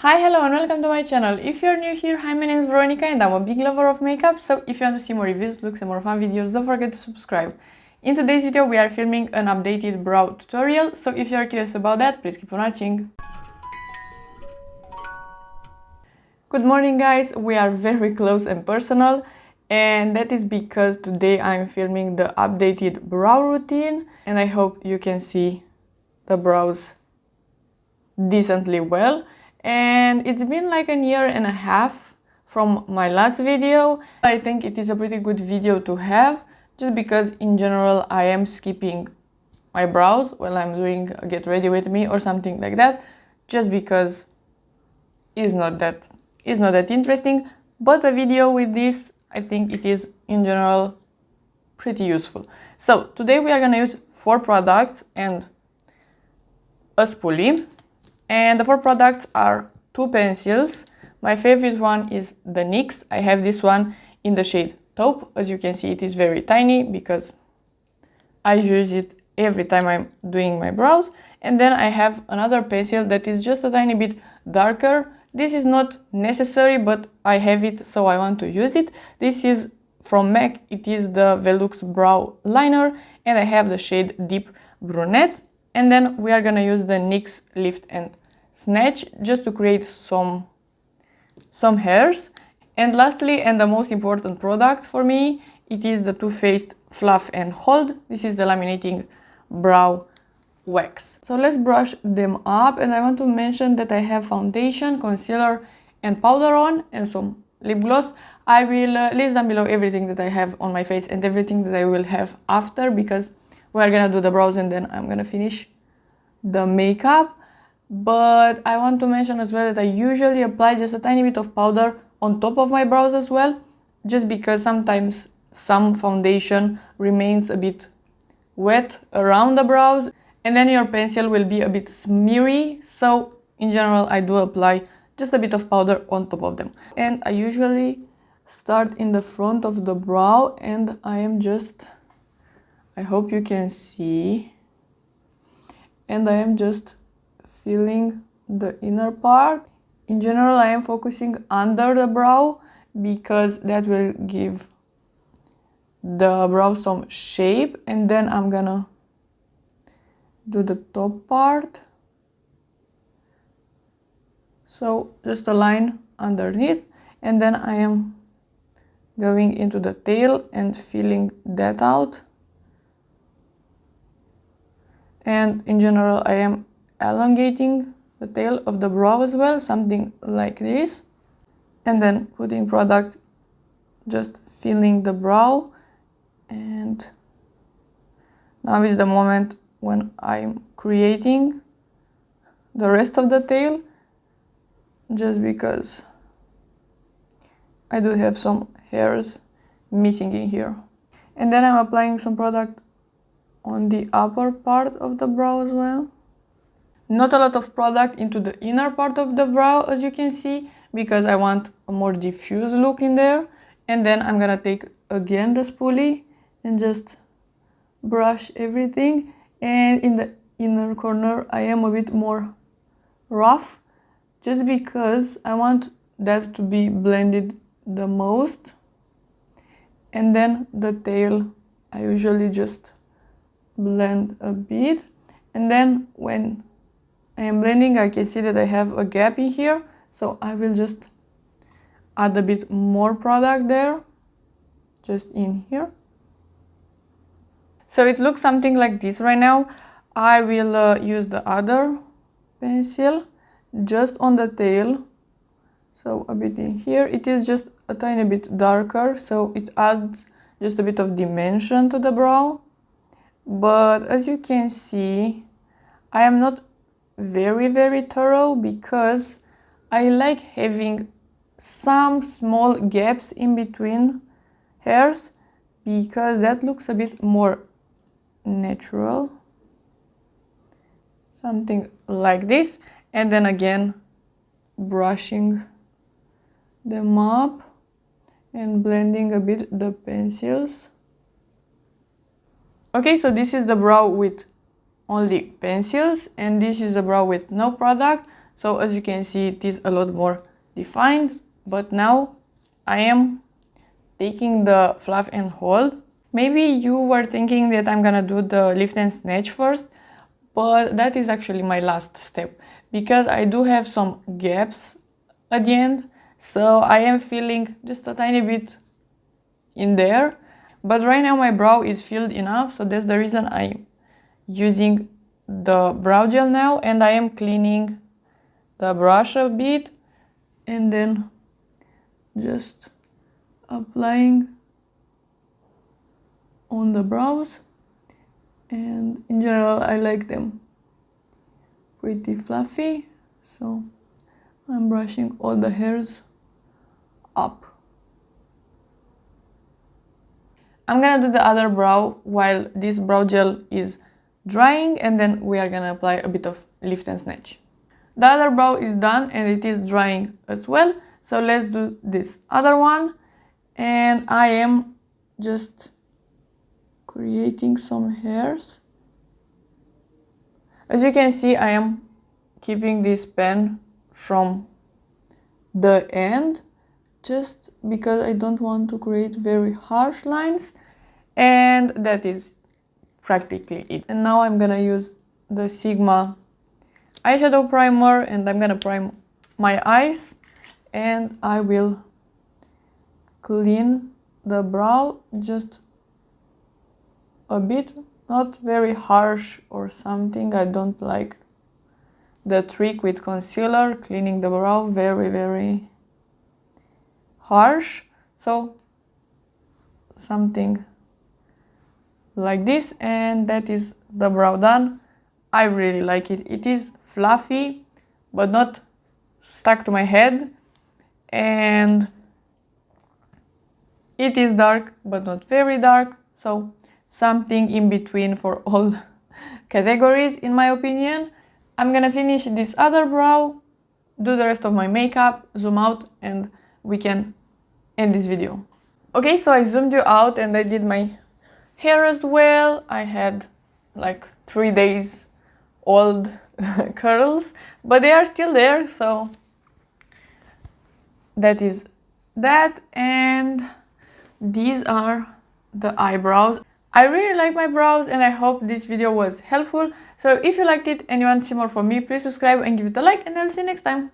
Hi, hello and welcome to my channel. If you're new here, hi, my name is Veronica and I'm a big lover of makeup, so if you want to see more reviews, looks and more fun videos, don't forget to subscribe. In today's video we are filming an updated brow tutorial, so if you're curious about that, please keep on watching. Good morning guys, we are very close and personal, and that is because today I'm filming the updated brow routine and I hope you can see the brows decently well. And it's been like a year and a half from my last video. I think it is a pretty good video to have, just because in general I am skipping my brows while I'm doing a get ready with me or something like that, just because it's not that interesting. But a video with this, I think it is in general pretty useful. So today we are gonna use 4 products and a spoolie. And the 4 products are 2 pencils. My favorite one is the NYX. I have this one in the shade Taupe. As you can see, it is very tiny because I use it every time I'm doing my brows. And then I have another pencil that is just a tiny bit darker. This is not necessary, but I have it, so I want to use it. This is from MAC. It is the Veluxe brow liner, and I have the shade Deep Brunette. And then we are gonna use the NYX Lift and Snatch just to create some hairs. And lastly, and the most important product for me, it is the Too Faced Fluff and Hold. This is the laminating brow wax. So let's brush them up, and I want to mention that I have foundation, concealer and powder on, and some lip gloss. I will list down below everything that I have on my face and everything that I will have after, because we're gonna do the brows and then I'm gonna finish the makeup. But I want to mention as well that I usually apply just a tiny bit of powder on top of my brows as well, just because sometimes some foundation remains a bit wet around the brows and then your pencil will be a bit smeary. So in general I do apply just a bit of powder on top of them. And I usually start in the front of the brow, and I hope you can see, and I am just feeling the inner part. In general, I am focusing under the brow because that will give the brow some shape, and then I'm gonna do the top part. So just a line underneath, and then I am going into the tail and filling that out. And in general, I am elongating the tail of the brow as well, something like this. And then putting product, just filling the brow. And now is the moment when I'm creating the rest of the tail, just because I do have some hairs missing in here. And then I'm applying some product on the upper part of the brow as well. Not a lot of product into the inner part of the brow, as you can see, because I want a more diffuse look in there. And then I'm gonna take again the spoolie and just brush everything. And in the inner corner I am a bit more rough, just because I want that to be blended the most. And then the tail I usually just blend a bit, and then when I am blending I can see that I have a gap in here, so I will just add a bit more product there, just in here. So it looks something like this right now. I will use the other pencil just on the tail, so a bit in here. It is just a tiny bit darker, so it adds just a bit of dimension to the brow. But as you can see, I am not very thorough, because I like having some small gaps in between hairs, because that looks a bit more natural. Something like this. And then again brushing them up and blending a bit the pencils. Okay, so this is the brow with only pencils, and this is the brow with no product. So as you can see, it is a lot more defined. But now I am taking the Fluff and Hold. Maybe you were thinking that I'm gonna do the lift and snatch first, but that is actually my last step because I do have some gaps at the end, so I am filling just a tiny bit in there. But right now my brow is filled enough, so that's the reason I'm using the brow gel now, and I am cleaning the brush a bit and then just applying on the brows. And in general I like them pretty fluffy, so I'm brushing all the hairs up. I'm gonna do the other brow while this brow gel is drying, and then we are gonna apply a bit of lift and snatch. The other brow is done and it is drying as well, so let's do this other one. And I am just creating some hairs. As you can see, I am keeping this pen from the end just because I don't want to create very harsh lines, and that is practically it. And now I'm gonna use the Sigma eyeshadow primer and I'm gonna prime my eyes, and I will clean the brow just a bit, not very harsh or something. I don't like the trick with concealer, cleaning the brow very harsh. So something like this, and that is the brow done. I really like it. It is fluffy but not stuck to my head, and it is dark but not very dark, so something in between for all categories in my opinion. I'm gonna finish this other brow, do the rest of my makeup, zoom out, and we can end this video. Okay, so I zoomed you out and I did my hair as well. I had like 3 days old curls, but they are still there, so that is that. And these are the eyebrows. I really like my brows and I hope this video was helpful. So if you liked it and you want to see more from me, please subscribe and give it a like, and I'll see you next time.